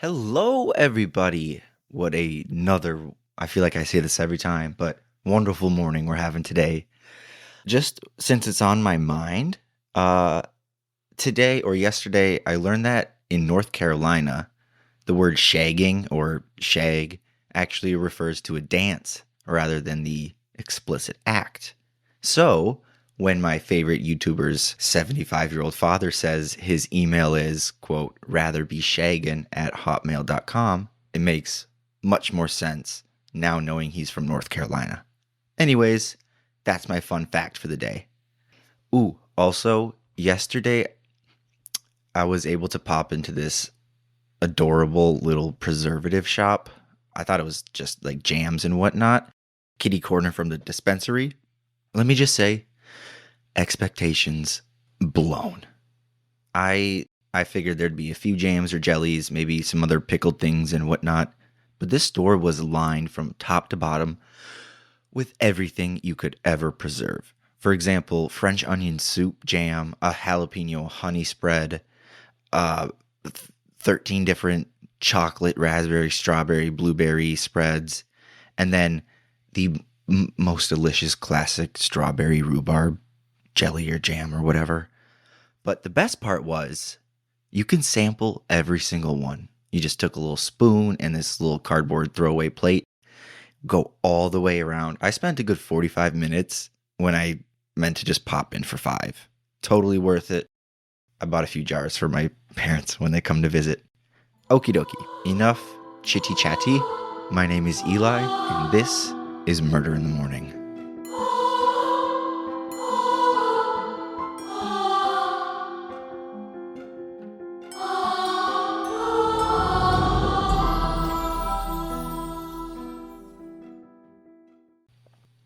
Hello, everybody. Another, I feel like I say this every time, but wonderful morning we're having today. Just since it's on my mind, uh, today or yesterday, I learned that in North Carolina, the word shagging or shag actually refers to a dance rather than the explicit act. So, when my favorite YouTuber's 75-year-old father says his email is, quote, rather be shaggin at hotmail.com, it makes much more sense now knowing he's from North Carolina. Anyways, that's my fun fact for the day. Ooh, also, yesterday I was able to pop into this adorable little preservative shop. I thought it was just like jams and whatnot. Kitty corner from the dispensary. Let me just say, expectations blown. I figured there'd be a few jams or jellies, maybe some other pickled things and whatnot, but this store was lined from top to bottom with everything you could ever preserve. For example, French onion soup jam, a jalapeno honey spread, uh, 13 different chocolate, raspberry, strawberry, blueberry spreads, and then the most delicious classic strawberry rhubarb jelly or jam or whatever. But the best part was you can sample every single one. You just took a little spoon and this little cardboard throwaway plate, go all the way around. I spent a good 45 minutes when I meant to just pop in for 5. Totally worth it. I bought a few jars for my parents when they come to visit. Okie dokie. Enough chitty chatty. My name is Eli, and this is Murder in the Morning.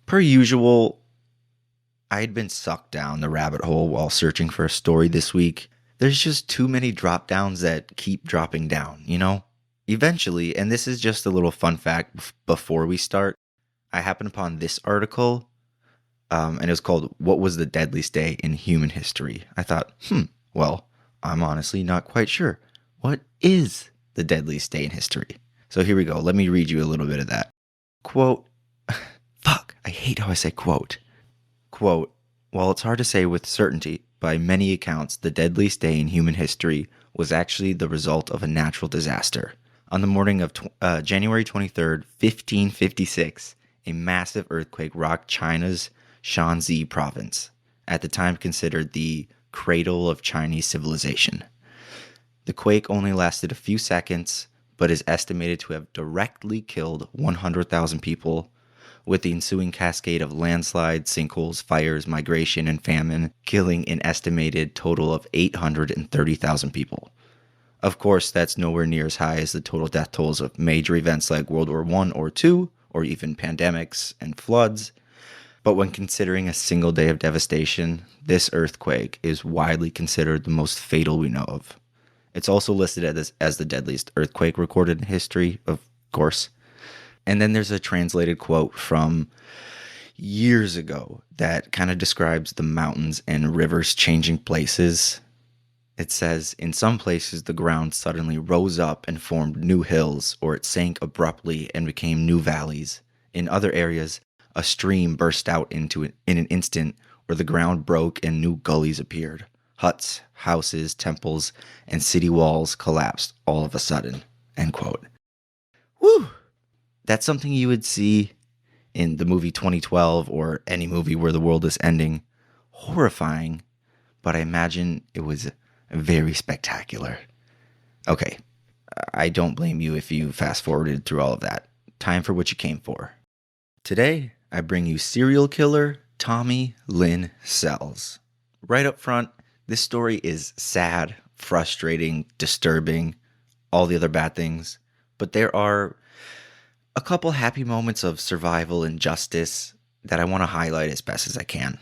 Per usual, I had been sucked down the rabbit hole while searching for a story this week. There's just too many drop downs that keep dropping down, you know? Eventually, and this is just a little fun fact before we start, I happened upon this article, and it was called What Was the Deadliest Day in Human History? I thought, well, I'm honestly not quite sure. What is the deadliest day in history? So here we go. Let me read you a little bit of that. Quote, fuck, I hate how I say quote. Quote, while it's hard to say with certainty, by many accounts, the deadliest day in human history was actually the result of a natural disaster. On the morning of January 23rd, 1556, a massive earthquake rocked China's Shanxi province, at the time considered the cradle of Chinese civilization. The quake only lasted a few seconds, but is estimated to have directly killed 100,000 people, with the ensuing cascade of landslides, sinkholes, fires, migration, and famine, killing an estimated total of 830,000 people. Of course, that's nowhere near as high as the total death tolls of major events like World War I or II, or even pandemics and floods. But when considering a single day of devastation, this earthquake is widely considered the most fatal we know of. It's also listed as the deadliest earthquake recorded in history, of course. And then there's a translated quote from years ago that kind of describes the mountains and rivers changing places. It says, in some places the ground suddenly rose up and formed new hills, or it sank abruptly and became new valleys. In other areas, a stream burst out in an instant, or the ground broke and new gullies appeared. Huts, houses, temples, and city walls collapsed all of a sudden. End quote. Woo! That's something you would see in the movie 2012 or any movie where the world is ending. Horrifying, but I imagine it was very spectacular. Okay, I don't blame you if you fast forwarded through all of that. Time for what you came for. Today, I bring you serial killer Tommy Lynn Sells. Right up front, this story is sad, frustrating, disturbing, all the other bad things, but there are a couple happy moments of survival and justice that I want to highlight as best as I can.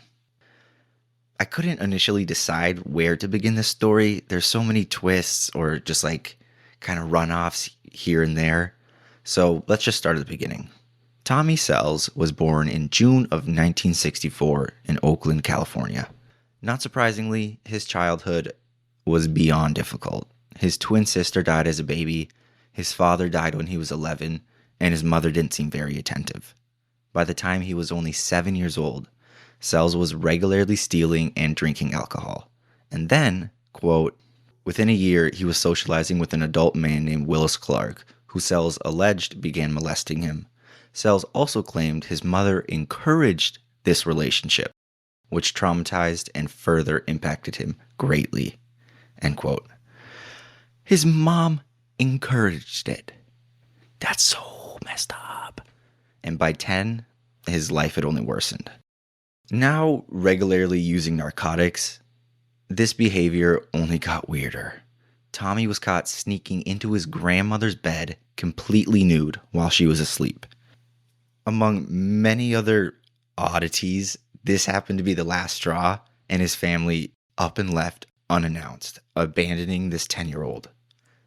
I couldn't initially decide where to begin this story. There's so many twists or just like kind of runoffs here and there. So let's just start at the beginning. Tommy Sells was born in June of 1964 in Oakland, California. Not surprisingly, his childhood was beyond difficult. His twin sister died as a baby. His father died when he was 11, and his mother didn't seem very attentive. By the time he was only 7 years old, Sells was regularly stealing and drinking alcohol. And then, quote, within a year, he was socializing with an adult man named Willis Clark, who Sells alleged began molesting him. Sells also claimed his mother encouraged this relationship, which traumatized and further impacted him greatly, end quote. His mom encouraged it. That's so messed up. And by 10, his life had only worsened. Now regularly using narcotics, this behavior only got weirder. Tommy was caught sneaking into his grandmother's bed completely nude while she was asleep. Among many other oddities, this happened to be the last straw, and his family up and left unannounced, abandoning this 10-year-old.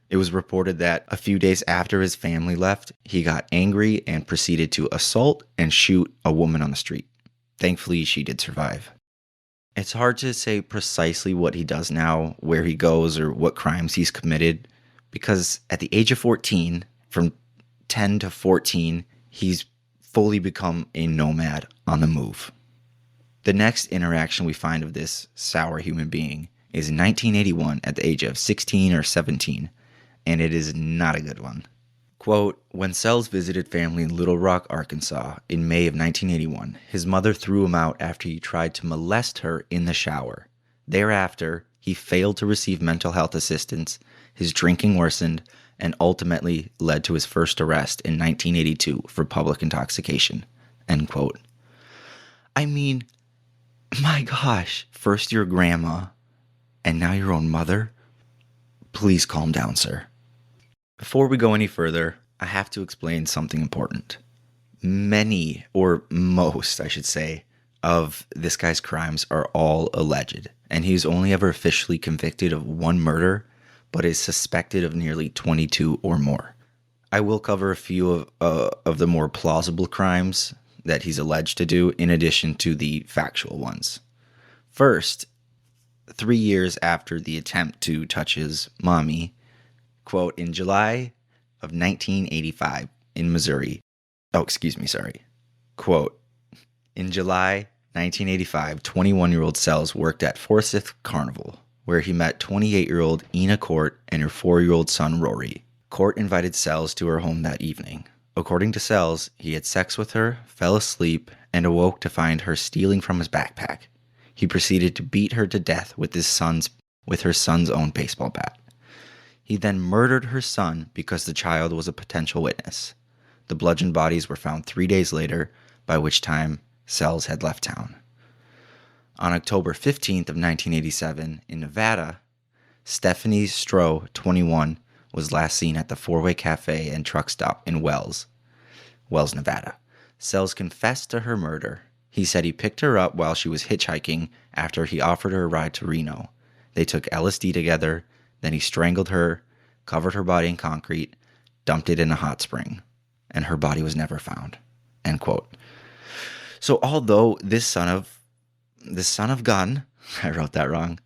It was reported that a few days after his family left, he got angry and proceeded to assault and shoot a woman on the street. Thankfully, she did survive. It's hard to say precisely what he does now, where he goes, or what crimes he's committed, because at the age of 14, from 10 to 14, he's fully become a nomad on the move. The next interaction we find of this sour human being is in 1981 at the age of 16 or 17, and it is not a good one. Quote, when Sells visited family in Little Rock, Arkansas in May of 1981, his mother threw him out after he tried to molest her in the shower. Thereafter, he failed to receive mental health assistance, his drinking worsened, and ultimately led to his first arrest in 1982 for public intoxication, end quote. I mean, my gosh, first your grandma, and now your own mother? Please calm down, sir. Before we go any further, I have to explain something important. Many, or most, I should say, of this guy's crimes are all alleged, and he's only ever officially convicted of one murder, but is suspected of nearly 22 or more. I will cover a few of the more plausible crimes that he's alleged to do, in addition to the factual ones. First, 3 years after the attempt to touch his mommy, quote, in July of 1985 in Missouri. Quote, in July 1985, 21-year-old Sells worked at Forsyth Carnival, where he met 28-year-old Ina Court and her 4-year-old son Rory. Court invited Sells to her home that evening. According to Sells, he had sex with her, fell asleep, and awoke to find her stealing from his backpack. He proceeded to beat her to death with her son's own baseball bat. He then murdered her son because the child was a potential witness. The bludgeoned bodies were found 3 days later, by which time Sells had left town. On October 15th of 1987 in Nevada, Stephanie Stroh, 21, was last seen at the Four-Way Cafe and Truck Stop in Wells, Nevada. Sells confessed to her murder. He said he picked her up while she was hitchhiking after he offered her a ride to Reno. They took LSD together. Then he strangled her, covered her body in concrete, dumped it in a hot spring, and her body was never found, end quote. So although this son of gun, I wrote that wrong.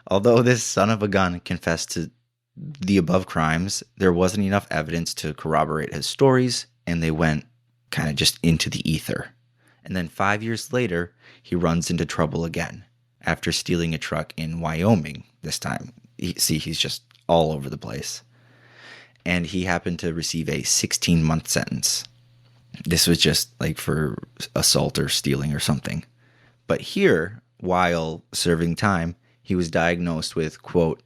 Although this son of a gun confessed to the above crimes, there wasn't enough evidence to corroborate his stories, and they went kind of just into the ether. And then 5 years later, he runs into trouble again after stealing a truck in Wyoming this time. He's just all over the place. And he happened to receive a 16-month sentence. This was just like for assault or stealing or something. But here, while serving time, he was diagnosed with, quote,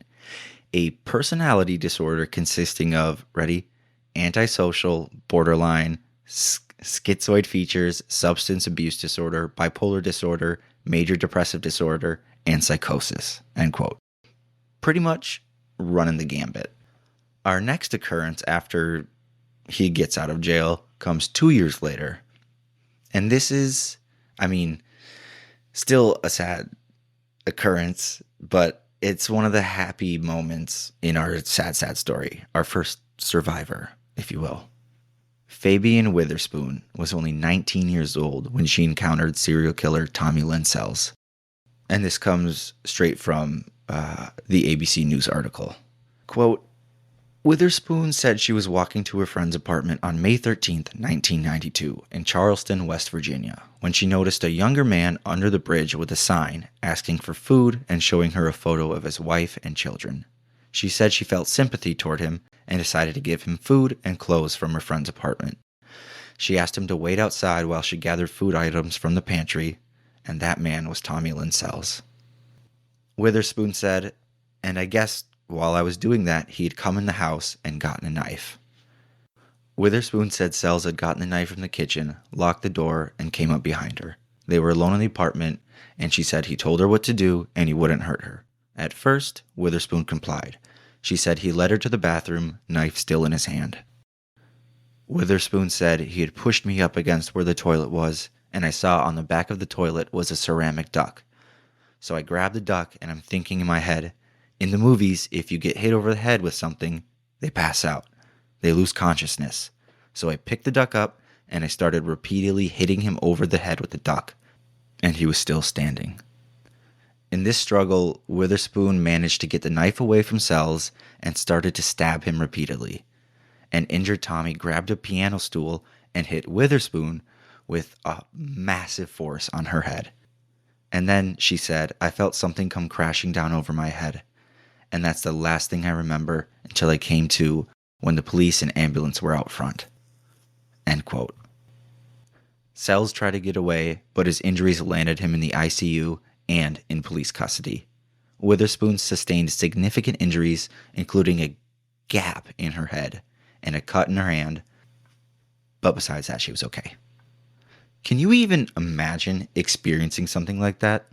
a personality disorder consisting of, ready, antisocial, borderline, schizoid features, substance abuse disorder, bipolar disorder, major depressive disorder, and psychosis, end quote. Pretty much running the gambit. Our next occurrence after he gets out of jail comes 2 years later. And this is, still a sad occurrence, but it's one of the happy moments in our sad story. Our first survivor, if you will. Fabian Witherspoon was only 19 years old when she encountered serial killer Tommy Lynn Sells. And this comes straight from the ABC News article. Quote, Witherspoon said she was walking to her friend's apartment on May 13th, 1992, in Charleston, West Virginia, when she noticed a younger man under the bridge with a sign asking for food and showing her a photo of his wife and children. She said she felt sympathy toward him and decided to give him food and clothes from her friend's apartment. She asked him to wait outside while she gathered food items from the pantry, and that man was Tommy Lynn Sells. Witherspoon said, "And I guess while I was doing that, he'd come in the house and gotten a knife." Witherspoon said Sells had gotten the knife from the kitchen, locked the door, and came up behind her. They were alone in the apartment, and she said he told her what to do and he wouldn't hurt her. At first, Witherspoon complied. She said he led her to the bathroom, knife still in his hand. Witherspoon said he had pushed me up against where the toilet was, and I saw on the back of the toilet was a ceramic duck. So I grabbed the duck, and I'm thinking in my head, in the movies, if you get hit over the head with something, they pass out. They lose consciousness. So I picked the duck up, and I started repeatedly hitting him over the head with the duck, and he was still standing. In this struggle, Witherspoon managed to get the knife away from Sells and started to stab him repeatedly. An injured Tommy grabbed a piano stool and hit Witherspoon with a massive force on her head. And then, she said, I felt something come crashing down over my head. And that's the last thing I remember until I came to when the police and ambulance were out front. End quote. Sells tried to get away, but his injuries landed him in the ICU and in police custody. Witherspoon sustained significant injuries, including a gap in her head and a cut in her hand, but besides that, she was okay. Can you even imagine experiencing something like that?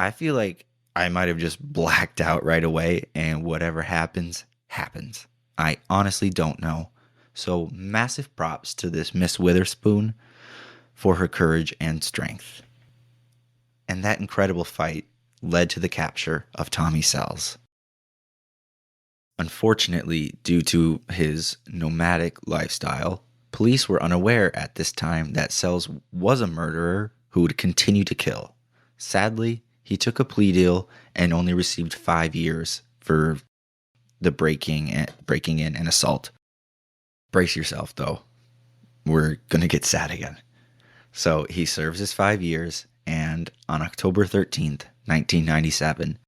I feel like I might have just blacked out right away, and whatever happens, happens. I honestly don't know. So massive props to this Miss Witherspoon for her courage and strength. And that incredible fight led to the capture of Tommy Sells. Unfortunately, due to his nomadic lifestyle, police were unaware at this time that Sells was a murderer who would continue to kill. Sadly, he took a plea deal and only received 5 years for the breaking in and assault. Brace yourself, though. We're going to get sad again. So he serves his 5 years, and on October 13th, 1997,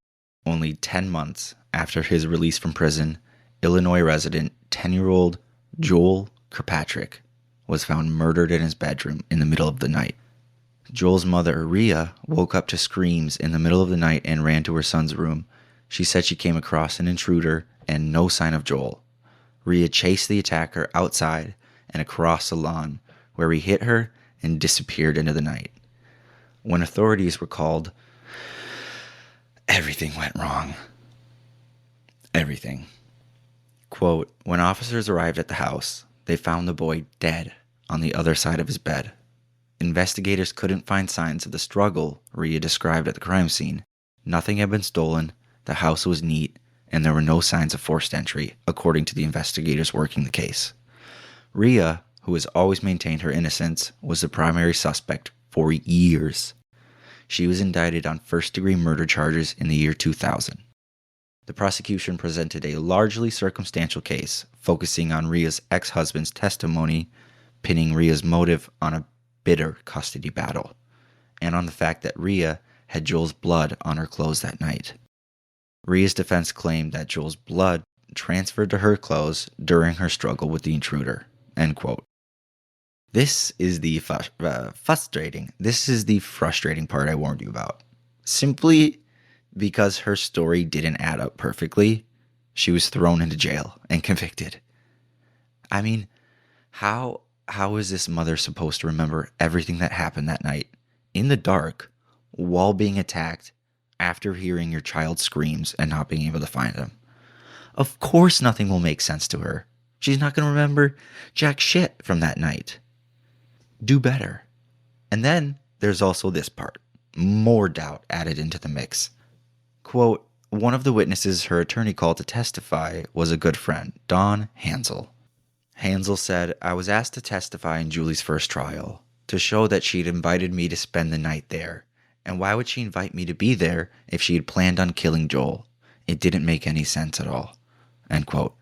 only 10 months after his release from prison, Illinois resident 10-year-old Joel Kirkpatrick was found murdered in his bedroom in the middle of the night. Joel's mother, Rhea, woke up to screams in the middle of the night and ran to her son's room. She said she came across an intruder and no sign of Joel. Rhea chased the attacker outside and across the lawn, where he hit her and disappeared into the night. When authorities were called, everything went wrong. Everything. Quote, when officers arrived at the house, they found the boy dead on the other side of his bed. Investigators couldn't find signs of the struggle Rhea described at the crime scene. Nothing had been stolen, the house was neat, and there were no signs of forced entry, according to the investigators working the case. Rhea, who has always maintained her innocence, was the primary suspect for years. She was indicted on first-degree murder charges in the year 2000. The prosecution presented a largely circumstantial case, focusing on Rhea's ex-husband's testimony, pinning Rhea's motive on a bitter custody battle, and on the fact that Rhea had Joel's blood on her clothes that night. Rhea's defense claimed that Joel's blood transferred to her clothes during her struggle with the intruder. End quote. This is the frustrating part I warned you about. Simply because her story didn't add up perfectly, she was thrown into jail and convicted. I mean, how is this mother supposed to remember everything that happened that night, in the dark, while being attacked, after hearing your child's screams and not being able to find them? Of course nothing will make sense to her. She's not going to remember jack shit from that night. Do better. And then there's also this part. More doubt added into the mix. Quote, one of the witnesses her attorney called to testify was a good friend, Don Hansel. Hansel said, I was asked to testify in Julie's first trial, to show that she'd invited me to spend the night there. And why would she invite me to be there if she had planned on killing Joel? It didn't make any sense at all. End quote.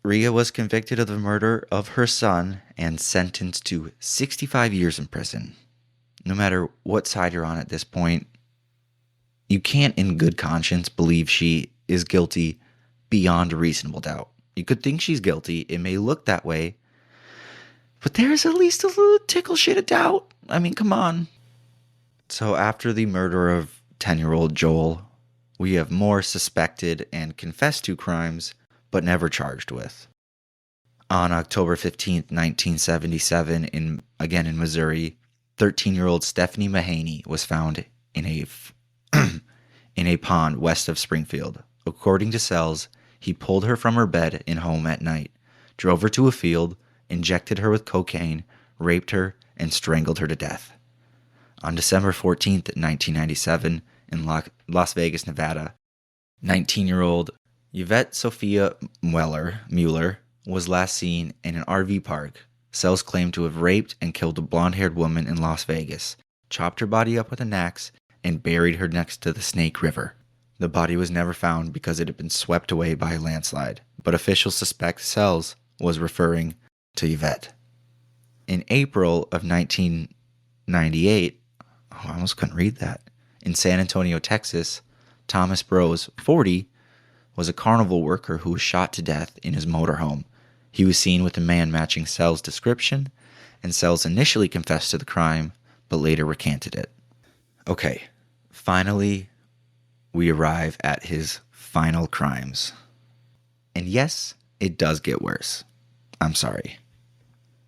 Rhea was convicted of the murder of her son and sentenced to 65 years in prison. No matter what side you're on at this point, you can't in good conscience believe she is guilty beyond a reasonable doubt. You could think she's guilty. It may look that way. But there's at least a little tickle shit of doubt. I mean, come on. So after the murder of 10-year-old Joel, we have more suspected and confessed to crimes, but never charged with. On October 15th, 1977, in Missouri, 13-year-old Stephanie Mahaney was found in a in a pond west of Springfield. According to Sells, he pulled her from her bed in home at night, drove her to a field, injected her with cocaine, raped her, and strangled her to death. On December 14th, 1997, in Las Vegas, Nevada, 19-year-old Yvette Sophia Mueller was last seen in an RV park. Sells claimed to have raped and killed a blonde-haired woman in Las Vegas, chopped her body up with an axe, and buried her next to the Snake River. The body was never found because it had been swept away by a landslide, but officials suspect Sells was referring to Yvette. In April of 1998, I almost couldn't read that, in San Antonio, Texas, Thomas Brose, 40, was a carnival worker who was shot to death in his motorhome. He was seen with a man matching Sells' description, and Sells initially confessed to the crime, but later recanted it. Okay, finally, we arrive at his final crimes. And yes, it does get worse. I'm sorry.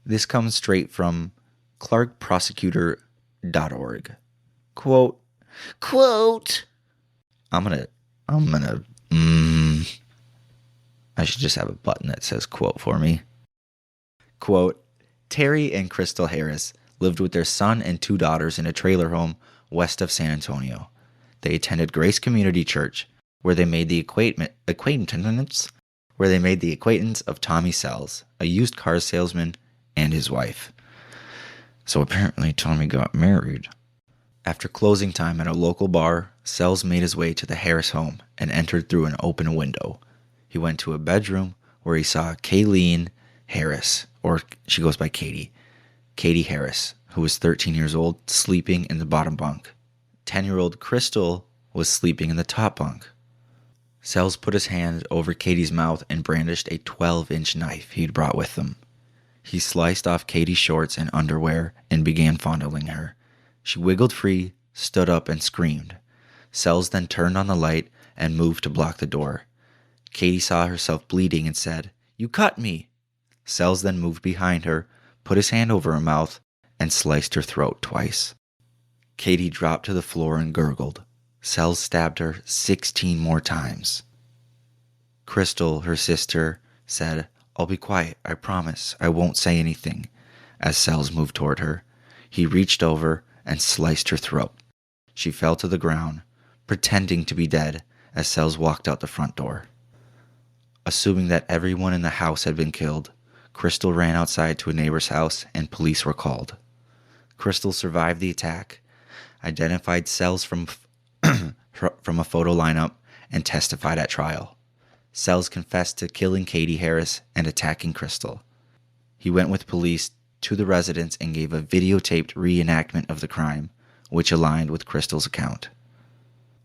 This comes straight from clarkprosecutor.org. Quote, I should just have a button that says quote for me. Quote, Terry and Crystal Harris lived with their son and 2 daughters in a trailer home west of San Antonio. They attended Grace Community Church, where they made the acquaintance of Tommy Sells, a used car salesman, and his wife. So apparently Tommy got married. After closing time at a local bar, Sells made his way to the Harris home and entered through an open window. He went to a bedroom where he saw Kayleen Harris, or she goes by Katie Harris, who was 13 years old, sleeping in the bottom bunk. 10-year-old Crystal was sleeping in the top bunk. Sells put his hand over Katie's mouth and brandished a 12-inch knife he'd brought with him. He sliced off Katie's shorts and underwear and began fondling her. She wiggled free, stood up, and screamed. Sells then turned on the light and moved to block the door. Katie saw herself bleeding and said, "You cut me." Sells then moved behind her, put his hand over her mouth, and sliced her throat twice. Katie dropped to the floor and gurgled. Sells stabbed her 16 more times. Crystal, her sister, said, "I'll be quiet, I promise, I won't say anything." As Sells moved toward her, he reached over and sliced her throat. She fell to the ground, pretending to be dead, as Sells walked out the front door. Assuming that everyone in the house had been killed, Crystal ran outside to a neighbor's house and police were called. Crystal survived the attack, identified Sells from a photo lineup, and testified at trial. Sells confessed to killing Katie Harris and attacking Crystal. He went with police to the residence and gave a videotaped reenactment of the crime, which aligned with Crystal's account.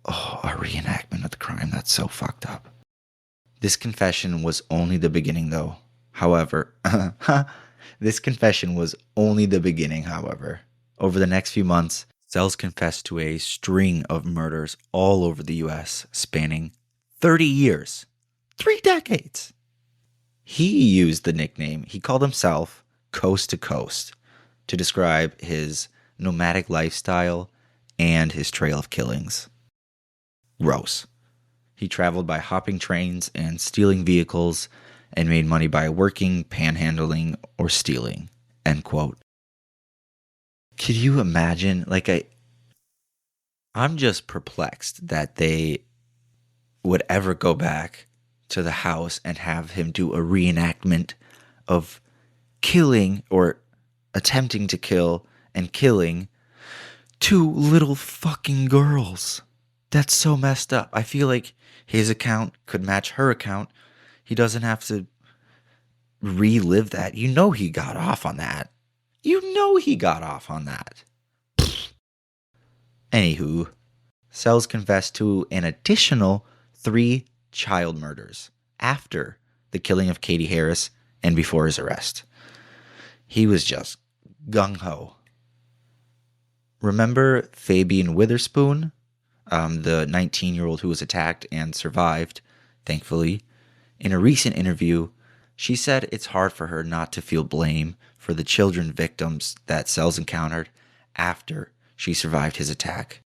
Oh, a reenactment of the crime, that's so fucked up. This confession was only the beginning, though. However, this confession was only the beginning, however. Over the next few months, Sells confessed to a string of murders all over the U.S., spanning 30 years. 3 decades. He used the nickname, he called himself Coast to Coast, to describe his nomadic lifestyle and his trail of killings. Gross. He traveled by hopping trains and stealing vehicles and made money by working, panhandling, or stealing. End quote. Could you imagine? I'm just perplexed that they would ever go back to the house and have him do a reenactment of killing or attempting to kill and killing 2 little fucking girls. That's so messed up. I feel like his account could match her account. He doesn't have to relive that. You know he got off on that. You know he got off on that. Anywho, Sells confessed to an additional 3 child murders after the killing of Katie Harris and before his arrest. He was just gung-ho. Remember Fabian Witherspoon, the 19-year-old who was attacked and survived, thankfully? In a recent interview, she said it's hard for her not to feel blame for the children victims that Sells encountered after she survived his attack.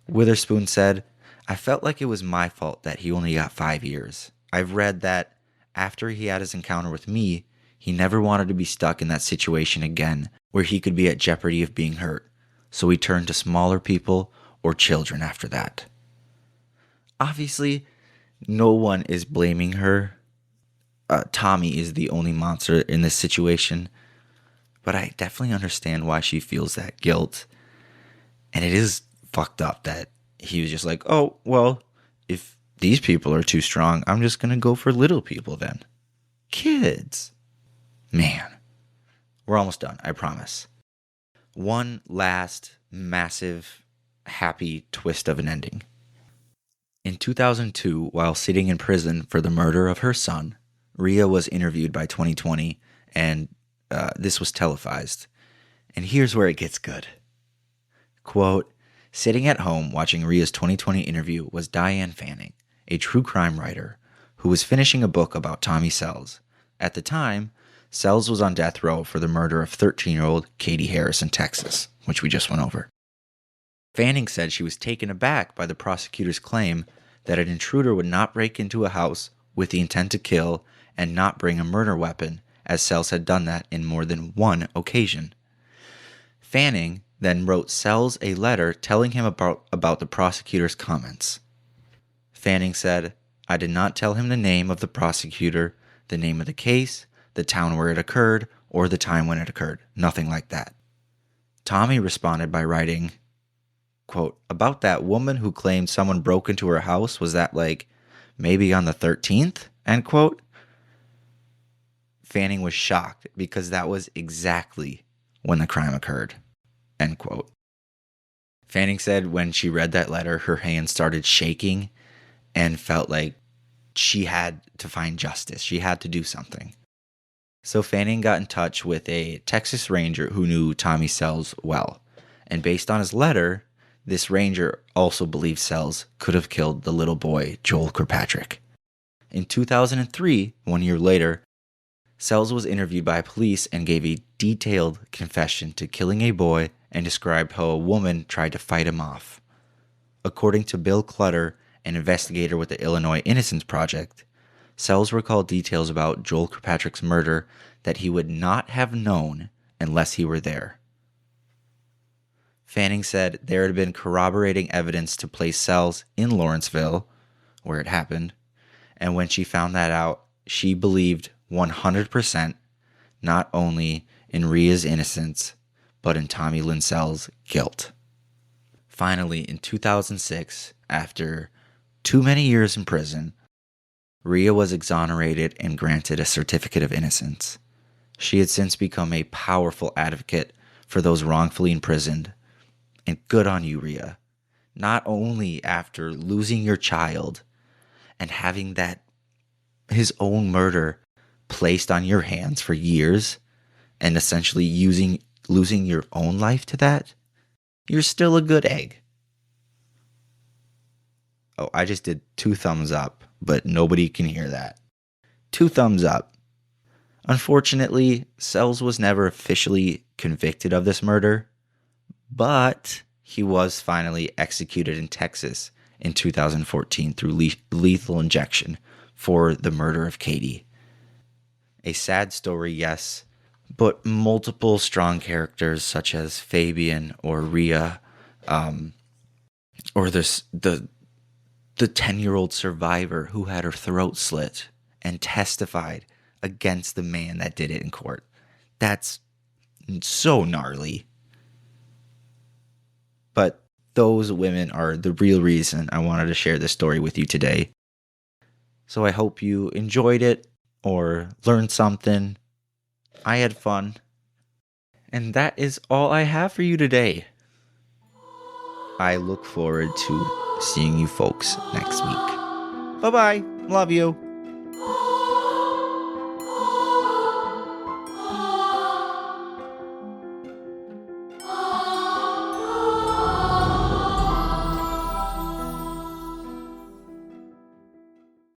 Witherspoon said, "I felt like it was my fault that he only got 5 years. I've read that after he had his encounter with me, he never wanted to be stuck in that situation again where he could be at jeopardy of being hurt. So he turned to smaller people or children after that." Obviously, no one is blaming her. Tommy is the only monster in this situation. But I definitely understand why she feels that guilt. And it is fucked up that he was just like, oh, well, if these people are too strong, I'm just going to go for little people then. Kids. Man. We're almost done, I promise. One last massive, happy twist of an ending. In 2002, while sitting in prison for the murder of her son, Rhea was interviewed by 2020, and this was televised. And here's where it gets good. Quote, "Sitting at home watching Rhea's 2020 interview was Diane Fanning, a true crime writer who was finishing a book about Tommy Sells. At the time, Sells was on death row for the murder of 13-year-old Katie Harris in Texas, which we just went over. Fanning said she was taken aback by the prosecutor's claim that an intruder would not break into a house with the intent to kill and not bring a murder weapon, as Sells had done that in more than one occasion. Fanning then wrote Sells a letter telling him about the prosecutor's comments. Fanning said, "I did not tell him the name of the prosecutor, the name of the case, the town where it occurred, or the time when it occurred. Nothing like that." Tommy responded by writing, quote, "About that woman who claimed someone broke into her house, was that like maybe on the 13th? End quote. Fanning was shocked because that was exactly when the crime occurred. End quote. Fanning said when she read that letter, her hands started shaking and felt like she had to find justice. She had to do something. So Fanning got in touch with a Texas Ranger who knew Tommy Sells well. And based on his letter, this Ranger also believed Sells could have killed the little boy, Joel Kirkpatrick. In 2003, 1 year later, Sells was interviewed by police and gave a detailed confession to killing a boy and described how a woman tried to fight him off. According to Bill Clutter, an investigator with the Illinois Innocence Project, Sells recalled details about Joel Kirkpatrick's murder that he would not have known unless he were there. Fanning said there had been corroborating evidence to place Sells in Lawrenceville, where it happened, and when she found that out, she believed 100% not only in Rhea's innocence, but in Tommy Lynn Sells' guilt. Finally, in 2006, after too many years in prison, Rhea was exonerated and granted a certificate of innocence. She had since become a powerful advocate for those wrongfully imprisoned. And good on you, Rhea. Not only after losing your child and having that his own murder placed on your hands for years and essentially losing your own life to that, you're still a good egg. Oh, I just did 2 thumbs up, but nobody can hear that. 2 thumbs up. Unfortunately, Sells was never officially convicted of this murder, but he was finally executed in Texas in 2014 through lethal injection for the murder of Katie. A sad story, yes, but multiple strong characters such as Fabian or Rhea, or the 10-year-old survivor who had her throat slit and testified against the man that did it in court. That's so gnarly. But those women are the real reason I wanted to share this story with you today. So I hope you enjoyed it, or learned something. I had fun. And that is all I have for you today. I look forward to seeing you folks next week. Bye-bye. Love you.